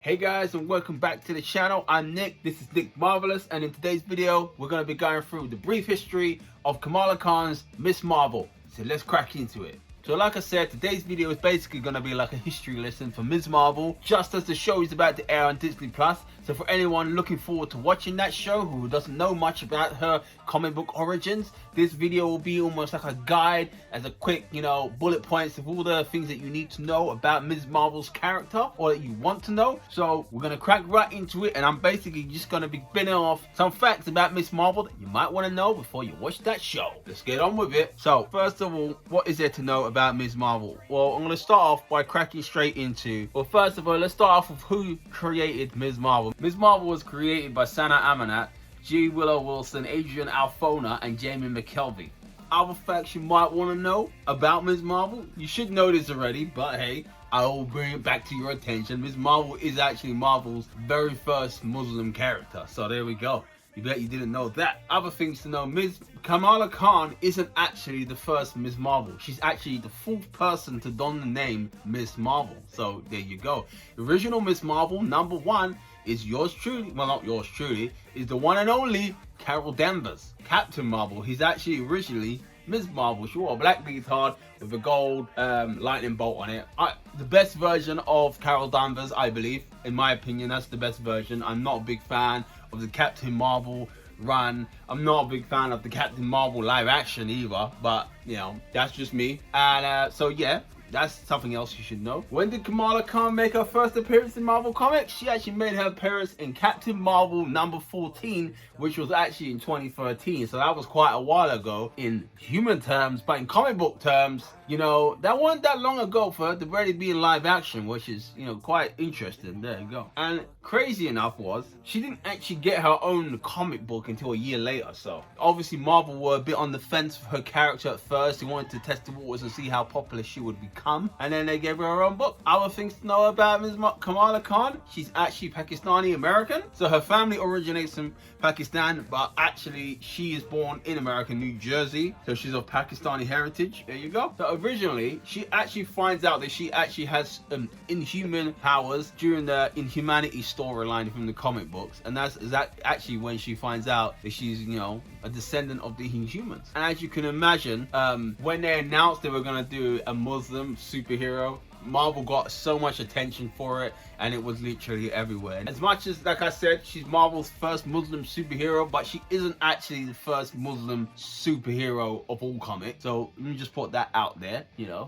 Hey guys, and welcome back to the channel. I'm Nick, this is Nick Marvelous, and in today's video we're going to be going through the brief history of Kamala Khan's Ms. Marvel. So let's crack into it. So like I said, today's video is basically going to be like a history lesson for Ms. Marvel, just as the show is about to air on Disney+. So for anyone looking forward to watching that show who doesn't know much about her comic book origins, this video will be almost like a guide as a quick, bullet points of all the things that you need to know about Ms. Marvel's character or that you want to know. So we're going to crack right into it, and I'm basically just going to be spinning off some facts about Ms. Marvel that you might want to know before you watch that show. Let's get on with it. So first of all, what is there to know about Ms. Marvel? Well, I'm going to start off by cracking straight into, first of all, let's start off with who created Ms. Marvel. Ms. Marvel was created by Sana Amanat, G. Willow Wilson, Adrian Alphona, and Jamie McKelvey. Other facts you might want to know about Ms. Marvel, you should know this already, but hey, I will bring it back to your attention. Ms. Marvel is actually Marvel's very first Muslim character, so there we go. You bet you didn't know that. Other things to know, Ms. Kamala Khan isn't actually the first Ms. Marvel. She's actually the fourth person to don the name Ms. Marvel. So there you go. The original Ms. Marvel, #1, is yours truly, well not yours truly, is the one and only Carol Danvers. Captain Marvel, he's actually originally Ms. Marvel. She wore a black leotard with a gold lightning bolt on it. The best version of Carol Danvers, I believe, in my opinion, that's the best version. I'm not a big fan of the Captain Marvel run. I'm not a big fan of the Captain Marvel live action either, but that's just me. And so yeah, that's something else you should know. When did Kamala Khan make her first appearance in Marvel Comics? She actually made her appearance in Captain Marvel #14, which was actually in 2013. So that was quite a while ago in human terms, but in comic book terms, that wasn't that long ago for her to already be in live action, which is, quite interesting. There you go. And crazy enough was, she didn't actually get her own comic book until a year later. So obviously Marvel were a bit on the fence for her character at first. They wanted to test the waters and see how popular she would become, and then they gave her own book. Other things to know about Ms. Kamala Khan, she's actually Pakistani American. So her family originates from Pakistan, but actually she is born in America, New Jersey. So she's of Pakistani heritage. There you go. So originally, she actually finds out that she actually has inhuman powers during the Inhumanity storyline from the comic books, and that's actually when she finds out that she's a descendant of the Inhumans. And as you can imagine, when they announced they were gonna do a Muslim superhero, Marvel got so much attention for it, and it was literally everywhere. As much as, like I said, she's Marvel's first Muslim superhero, but she isn't actually the first Muslim superhero of all comics. So let me just put that out there.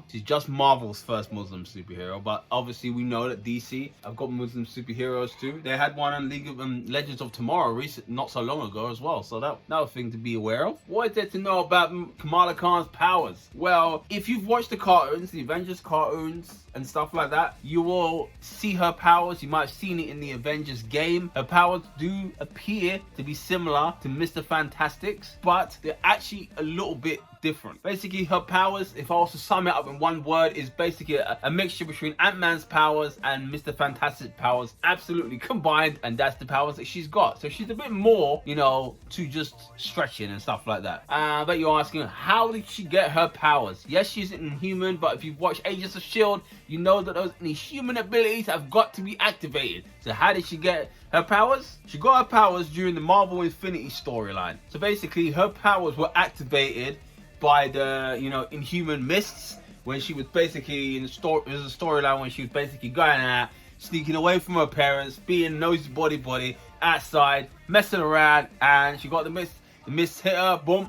She's just Marvel's first Muslim superhero, but obviously we know that DC have got Muslim superheroes too. They had one on League of Legends of Tomorrow not so long ago as well, so that was a thing to be aware of. What is there to know about Kamala Khan's powers? Well, if you've watched the cartoons, the Avengers cartoons and stuff like that, you will see her powers. You might have seen it in the Avengers game. Her powers do appear to be similar to Mr. Fantastic's, but they're actually a little bit different. Basically, her powers, if I was to sum it up in one word, is basically a mixture between Ant-Man's powers and Mr. Fantastic's powers, absolutely combined, and that's the powers that she's got. So she's a bit more, to just stretching and stuff like that. But you're asking, how did she get her powers? Yes, she's an Inhuman, but if you've watched Agents of S.H.I.E.L.D., you know that those Inhuman abilities have got to be activated. So how did she get her powers? She got her powers during the Marvel Infinity storyline. So basically, her powers were activated by the Inhuman mists, when she was basically in the story. There's a storyline when she was basically going out, sneaking away from her parents, being nosy body outside, messing around, and she got the mist. The mist hit her, boom.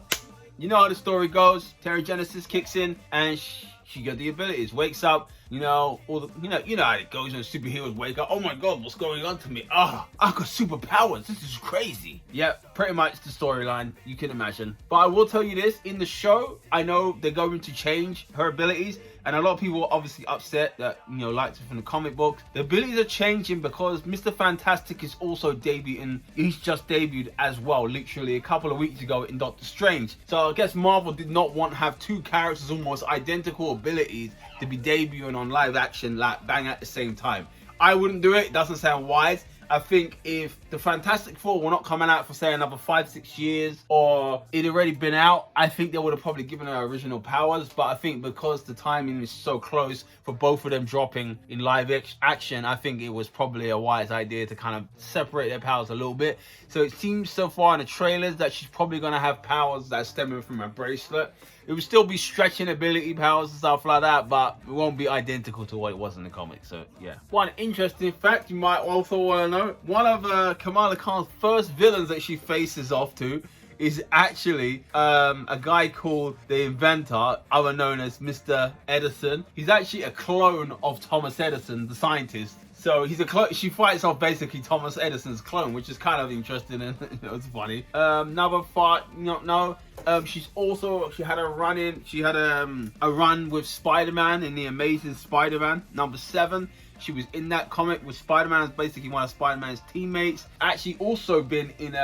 You know how the story goes. Genesis kicks in, and she got the abilities. Wakes up, all the you know how it goes when superheroes wake up. Oh my god, what's going on to me? I got superpowers. This is crazy. Yeah, pretty much the storyline, you can imagine. But I will tell you this, in the show, I know they're going to change her abilities, and a lot of people are obviously upset that liked it from the comic books. The abilities are changing because Mr. Fantastic is also debuting. He's just debuted as well, literally a couple of weeks ago in Doctor Strange. So I guess Marvel did not want to have two characters almost identical abilities to be debuting on live action like bang at the same time. I wouldn't do it. It doesn't sound wise. I think if the Fantastic Four were not coming out for say another 5-6 years, or it already been out, I think they would have probably given her original powers. But I think because the timing is so close for both of them dropping in live action, I think it was probably a wise idea to kind of separate their powers a little bit. So it seems so far in the trailers that she's probably going to have powers that stemming from her bracelet. It would still be stretching ability powers and stuff like that, but it won't be identical to what it was in the comics. So yeah. One interesting fact you might also want to know: one of Kamala Khan's first villains that she faces off to is actually a guy called the Inventor, other known as Mr. Edison. He's actually a clone of Thomas Edison, the scientist. So he's a clone. She fights off basically Thomas Edison's clone, which is kind of interesting and it's funny. Another fight, she had a run with Spider-Man in the Amazing Spider-Man #7. She was in that comic with Spider-Man as basically one of Spider-Man's teammates. Actually also been in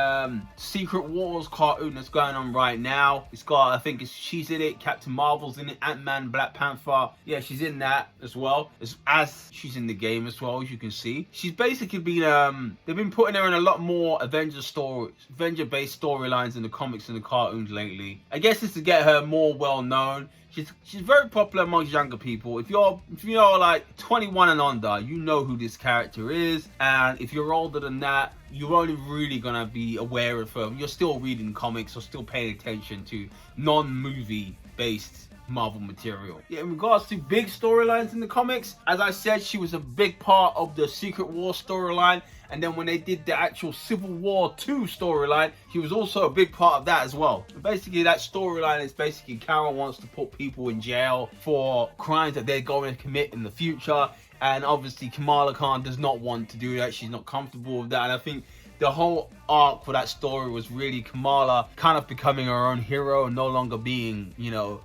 Secret Wars cartoon that's going on right now. It's got, she's in it, Captain Marvel's in it, Ant-Man, Black Panther. Yeah, she's in that as well. As she's in the game as well, as you can see. She's basically been, they've been putting her in a lot more Avenger-based storylines in the comics and the cartoons lately. I guess it's to get her more well-known. She's very popular amongst younger people. If you're like 21 and under, you know who this character is. And if you're older than that, you're only really gonna be aware of her. You're still reading comics or still paying attention to non-movie based Marvel material. Yeah, in regards to big storylines in the comics, as I said, she was a big part of the Secret War storyline. And then when they did the actual Civil War 2 storyline, she was also a big part of that as well. Basically, that storyline is basically Carol wants to put people in jail for crimes that they're going to commit in the future. And obviously, Kamala Khan does not want to do that. She's not comfortable with that. And I think the whole arc for that story was really Kamala kind of becoming her own hero and no longer being,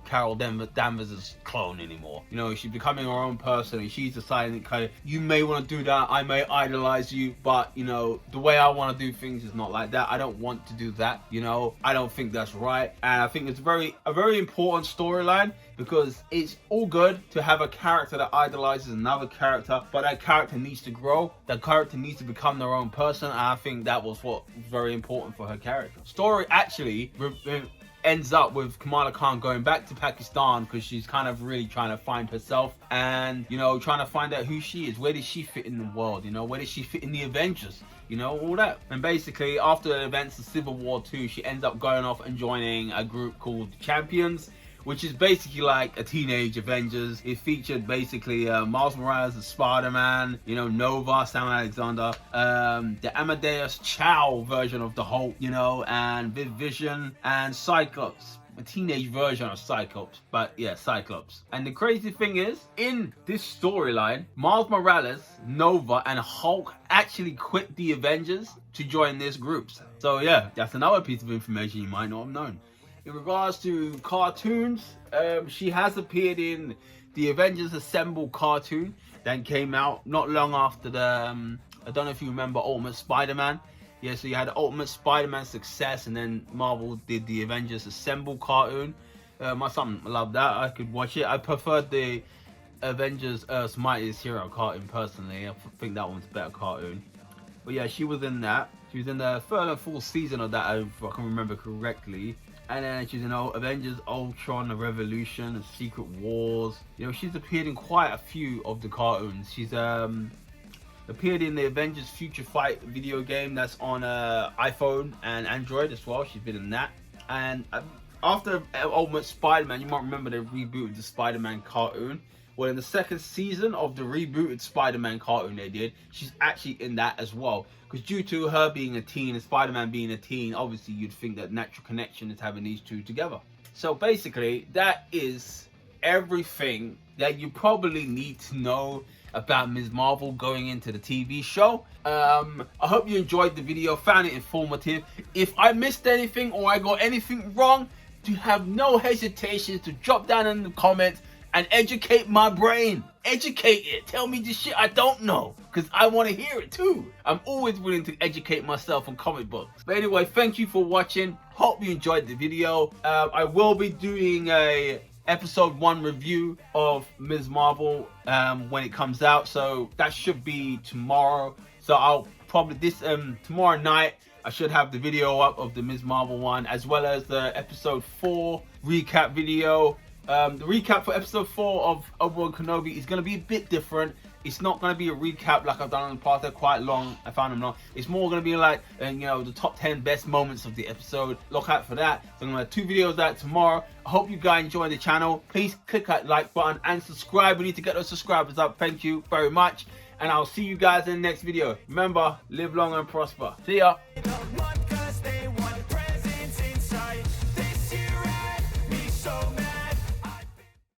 Carol Danvers' clone anymore. She's becoming her own person, and she's deciding kind of, you may want to do that, I may idolize you, but, the way I want to do things is not like that. I don't want to do that, I don't think that's right. And I think it's a very important storyline, because it's all good to have a character that idolizes another character, but that character needs to grow. That character needs to become their own person, and I think that was what was very important for her character. Story actually ends up with Kamala Khan going back to Pakistan because she's kind of really trying to find herself and, trying to find out who she is. Where does she fit in the world? Where does she fit in the Avengers? All that. And basically, after the events of Civil War 2, she ends up going off and joining a group called Champions, which is basically like a teenage Avengers. It featured basically Miles Morales as Spider-Man, Nova, Sam Alexander, the Amadeus Chow version of the Hulk, and Vision and Cyclops. A teenage version of Cyclops, but yeah, Cyclops. And the crazy thing is, in this storyline, Miles Morales, Nova, and Hulk actually quit the Avengers to join this group. So yeah, that's another piece of information you might not have known. In regards to cartoons, she has appeared in the Avengers Assemble cartoon that came out not long after the, I don't know if you remember Ultimate Spider-Man. Yeah, so you had Ultimate Spider-Man success, and then Marvel did the Avengers Assemble cartoon. My son loved that. I could watch it. I preferred the Avengers Earth's Mightiest Hero cartoon personally. I think that one's a better cartoon. But yeah, she was in that. She was in the third and fourth season of that, if I can remember correctly. And then she's in Avengers Ultron, The Revolution, and Secret Wars. She's appeared in quite a few of the cartoons. She's appeared in the Avengers Future Fight video game that's on iPhone and Android as well. She's been in that. And after Ultimate Spider-Man, you might remember they rebooted the Spider-Man cartoon. Well, in the second season of the rebooted Spider-Man cartoon they did, she's actually in that as well. Because due to her being a teen and Spider-Man being a teen, obviously you'd think that natural connection is having these two together. So basically, that is everything that you probably need to know about Ms. Marvel going into the TV show. I hope you enjoyed the video, found it informative. If I missed anything or I got anything wrong, do have no hesitation to drop down in the comments and educate my brain. Educate it. Tell me the shit I don't know, because I want to hear it too. I'm always willing to educate myself on comic books. But anyway, thank you for watching. Hope you enjoyed the video. I will be doing a episode 1 review of Ms. Marvel when it comes out, so that should be tomorrow. So I'll probably this tomorrow night I should have the video up of the Ms. Marvel one, as well as the episode 4 recap video. The recap for episode 4 of Obi-Wan Kenobi is going to be a bit different. It's not going to be a recap like I've done in the past. They're quite long. I found them long. It's more going to be like, you know, the top 10 best moments of the episode. Look out for that. So I'm going to have 2 videos out tomorrow. I hope you guys enjoy the channel. Please click that like button and subscribe. We need to get those subscribers up. Thank you very much. And I'll see you guys in the next video. Remember, live long and prosper. See ya.